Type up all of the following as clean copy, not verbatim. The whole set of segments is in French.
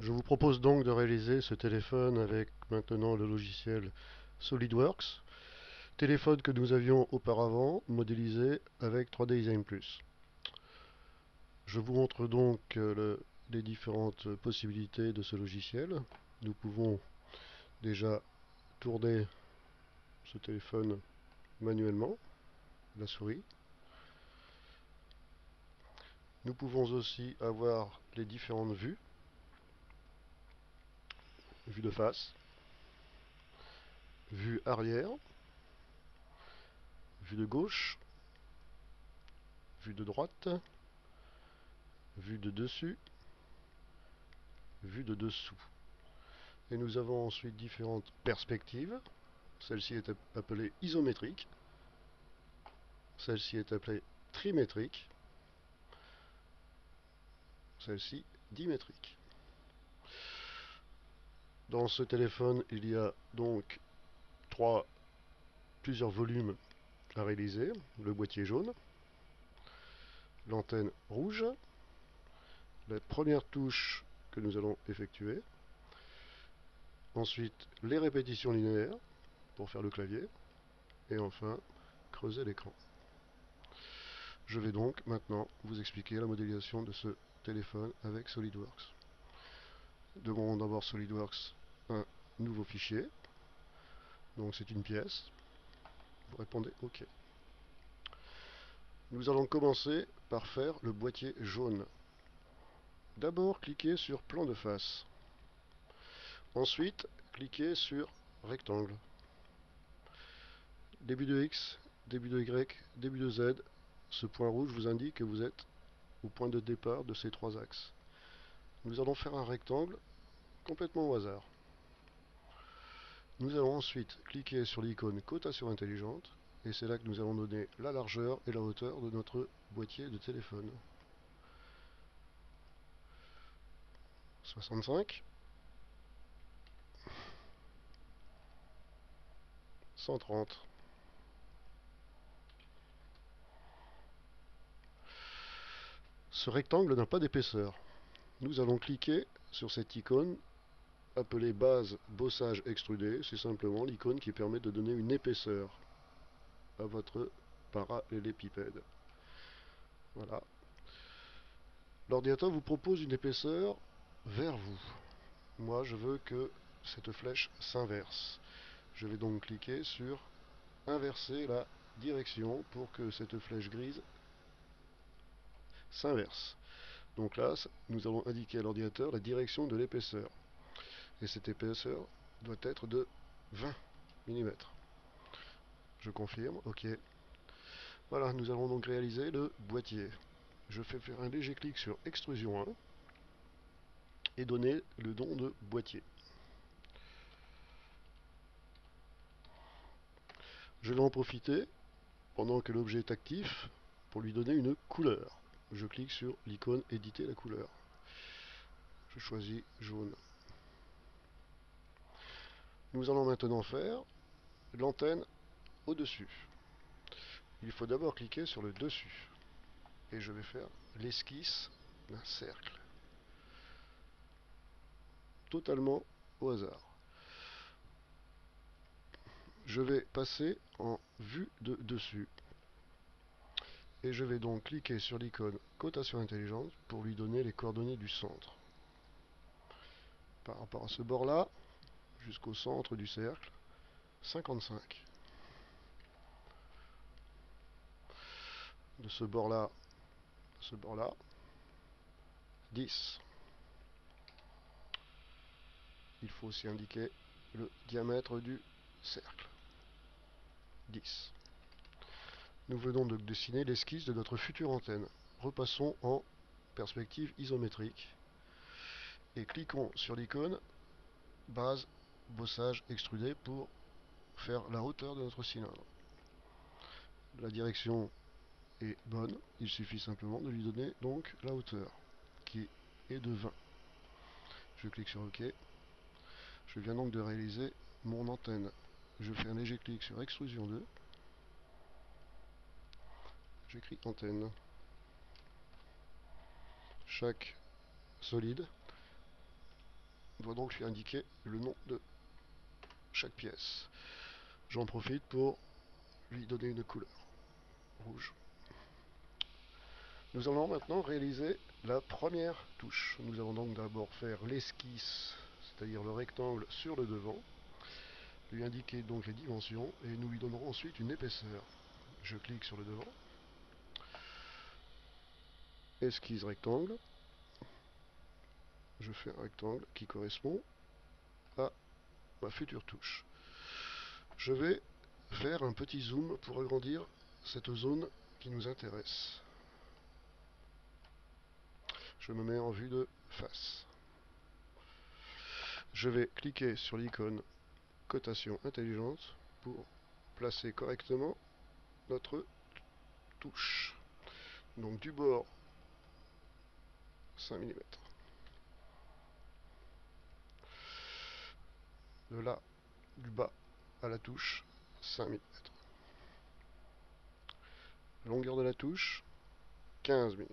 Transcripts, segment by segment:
Je vous propose donc de réaliser ce téléphone avec maintenant le logiciel SolidWorks, téléphone que nous avions auparavant modélisé avec 3D Design Plus. Je vous montre donc les différentes possibilités de ce logiciel. Nous pouvons déjà tourner ce téléphone manuellement, la souris. Nous pouvons aussi avoir les différentes vues, vue de face, vue arrière, vue de gauche, vue de droite, vue de dessus, vue de dessous. Et nous avons ensuite différentes perspectives. Celle-ci est appelée isométrique. Celle-ci est appelée trimétrique. Celle-ci dimétrique. Dans ce téléphone, il y a donc plusieurs volumes à réaliser. Le boîtier jaune, l'antenne rouge, la première touche que nous allons effectuer. Ensuite, les répétitions linéaires pour faire le clavier. Et enfin, creuser l'écran. Je vais donc maintenant vous expliquer la modélisation de ce téléphone avec SolidWorks. Demandons d'abord SolidWorks un nouveau fichier. Donc c'est une pièce. Vous répondez OK. Nous allons commencer par faire le boîtier jaune. D'abord, cliquez sur plan de face. Ensuite, cliquez sur rectangle. Début de X, début de Y, début de Z. Ce point rouge vous indique que vous êtes au point de départ de ces trois axes. Nous allons faire un rectangle complètement au hasard. Nous allons ensuite cliquer sur l'icône cotation intelligente et c'est là que nous allons donner la largeur et la hauteur de notre boîtier de téléphone. 65, 130. Ce rectangle n'a pas d'épaisseur. Nous allons cliquer sur cette icône appelée base bossage extrudé. C'est simplement l'icône qui permet de donner une épaisseur à votre parallélépipède. Voilà. L'ordinateur vous propose une épaisseur vers vous. Moi, je veux que cette flèche s'inverse. Je vais donc cliquer sur inverser la direction pour que cette flèche grise s'inverse. Donc là, nous allons indiquer à l'ordinateur la direction de l'épaisseur. Et cette épaisseur doit être de 20 mm. Je confirme, OK. Voilà, nous allons donc réaliser le boîtier. Je fais faire un léger clic sur extrusion 1 et donner le nom de boîtier. Je vais en profiter, pendant que l'objet est actif, pour lui donner une couleur. Je clique sur l'icône éditer la couleur. Je choisis jaune. Nous allons maintenant faire l'antenne au-dessus. Il faut d'abord cliquer sur le dessus. Et je vais faire l'esquisse d'un cercle. Totalement au hasard. Je vais passer en vue de dessus. Et je vais donc cliquer sur l'icône cotation intelligente pour lui donner les coordonnées du centre. Par rapport à ce bord-là, jusqu'au centre du cercle, 55. De ce bord-là à ce bord-là, 10. Il faut aussi indiquer le diamètre du cercle. 10. Nous venons de dessiner l'esquisse de notre future antenne. Repassons en perspective isométrique et cliquons sur l'icône base bossage extrudé pour faire la hauteur de notre cylindre. La direction est bonne, il suffit simplement de lui donner donc la hauteur qui est de 20. Je clique sur OK. Je viens donc de réaliser mon antenne. Je fais un léger clic sur extrusion 2. J'écris antenne. Chaque solide dois donc lui indiquer le nom de chaque pièce. J'en profite pour lui donner une couleur, rouge. Nous allons maintenant réaliser la première touche. Nous allons donc d'abord faire l'esquisse, c'est-à-dire le rectangle sur le devant, lui indiquer donc les dimensions et nous lui donnerons ensuite une épaisseur. Je clique sur le devant, esquisse rectangle, je fais un rectangle qui correspond à ma future touche. Je vais faire un petit zoom pour agrandir cette zone qui nous intéresse. Je me mets en vue de face. Je vais cliquer sur l'icône cotation intelligente pour placer correctement notre touche. Donc du bord 5 mm. De là, du bas à la touche 5 mm. Longueur de la touche 15 mm.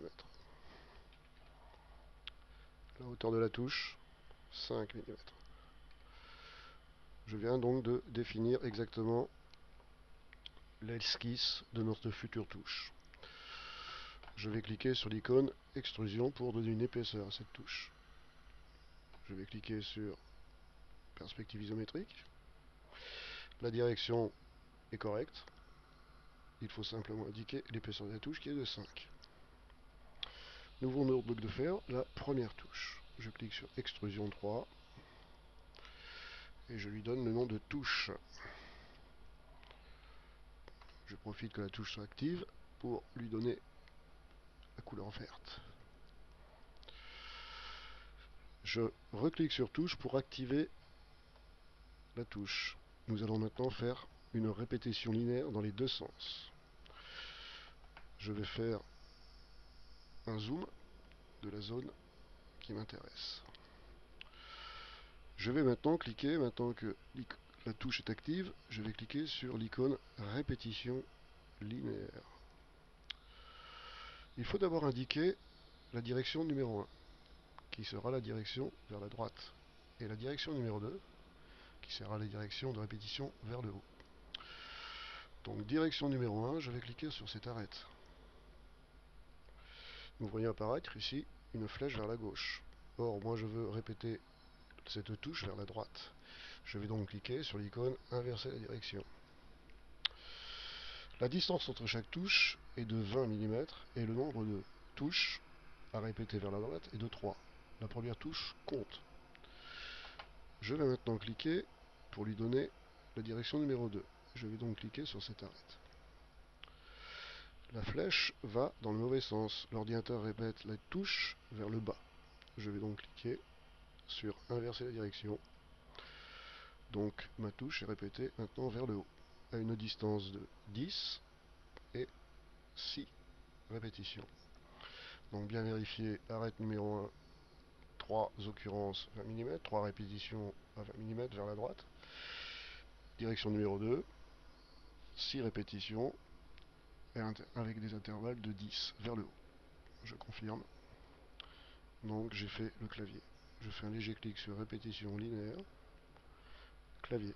La hauteur de la touche 5 mm. Je viens donc de définir exactement l'esquisse de notre future touche. Je vais cliquer sur l'icône extrusion pour donner une épaisseur à cette touche. Je vais cliquer sur perspective isométrique. La direction est correcte. Il faut simplement indiquer l'épaisseur de la touche qui est de 5. Nous venons donc de faire la première touche. Je clique sur extrusion 3 et je lui donne le nom de touche. Je profite que la touche soit active pour lui donner la couleur verte. Je reclique sur touche pour activer la touche. Nous allons maintenant faire une répétition linéaire dans les deux sens. Je vais faire un zoom de la zone qui m'intéresse. Je vais maintenant cliquer, maintenant que la touche est active, je vais cliquer sur l'icône répétition linéaire. Il faut d'abord indiquer la direction numéro 1, qui sera la direction vers la droite, et la direction numéro 2, qui sera la direction de répétition vers le haut. Donc direction numéro 1, je vais cliquer sur cette arête. Vous voyez apparaître ici une flèche vers la gauche. Or, moi je veux répéter cette touche vers la droite. Je vais donc cliquer sur l'icône inverser la direction. La distance entre chaque touche est de 20 mm et le nombre de touches à répéter vers la droite est de 3. La première touche compte. Je vais maintenant cliquer pour lui donner la direction numéro 2. Je vais donc cliquer sur cette arête. La flèche va dans le mauvais sens. L'ordinateur répète la touche vers le bas. Je vais donc cliquer sur inverser la direction. Donc ma touche est répétée maintenant vers le haut, à une distance de 10 et 6 répétitions. Donc bien vérifier, arête numéro 1, 3 occurrences 20 mm, 3 répétitions à 20 mm vers la droite. Direction numéro 2, 6 répétitions avec des intervalles de 10 vers le haut. Je confirme. Donc j'ai fait le clavier. Je fais un léger clic sur répétition linéaire, clavier.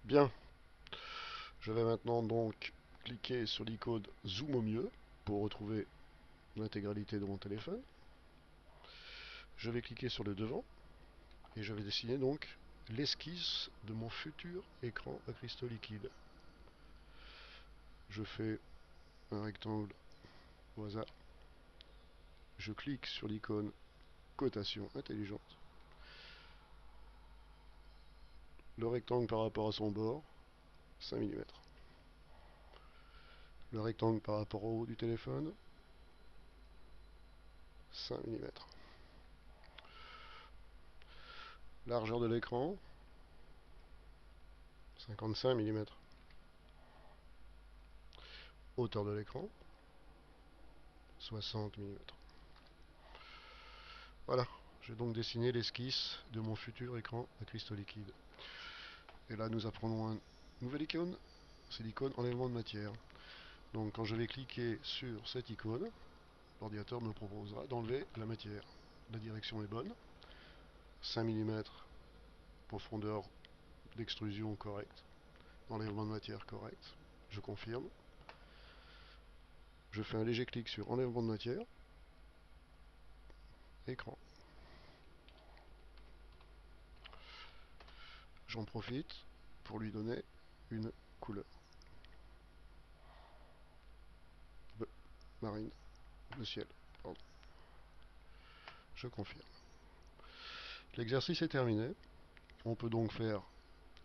Bien. Je vais maintenant donc cliquer sur l'icône zoom au mieux pour retrouver l'intégralité de mon téléphone. Je vais cliquer sur le devant et je vais dessiner donc l'esquisse de mon futur écran à cristaux liquides. Je fais un rectangle au hasard. Je clique sur l'icône cotation intelligente. Le rectangle par rapport à son bord, 5 mm. Le rectangle par rapport au haut du téléphone, 5 mm. Largeur de l'écran, 55 mm. Hauteur de l'écran, 60 mm. Voilà, j'ai donc dessiné l'esquisse de mon futur écran à cristaux liquides. Et là, nous apprenons une nouvelle icône, c'est l'icône enlèvement de matière. Donc quand je vais cliquer sur cette icône, l'ordinateur me proposera d'enlever la matière. La direction est bonne, 5 mm, profondeur d'extrusion correcte, enlèvement de matière correct, je confirme. Je fais un léger clic sur enlèvement de matière, écran. J'en profite pour lui donner une couleur. Marine, le ciel, pardon. Je confirme. L'exercice est terminé. On peut donc faire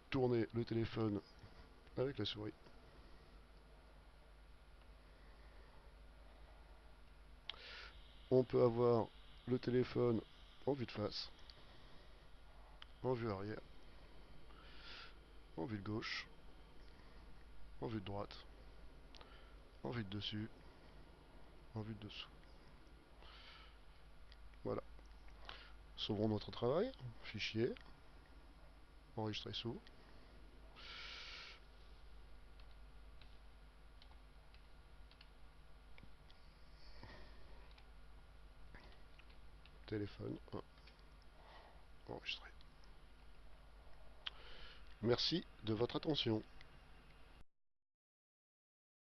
tourner le téléphone avec la souris. On peut avoir le téléphone en vue de face, en vue arrière, en vue de gauche, en vue de droite, en vue de dessus, en vue de dessous. Voilà. Sauvons notre travail. Fichier. Enregistrer sous. Téléphone. Enregistrer. Merci de votre attention.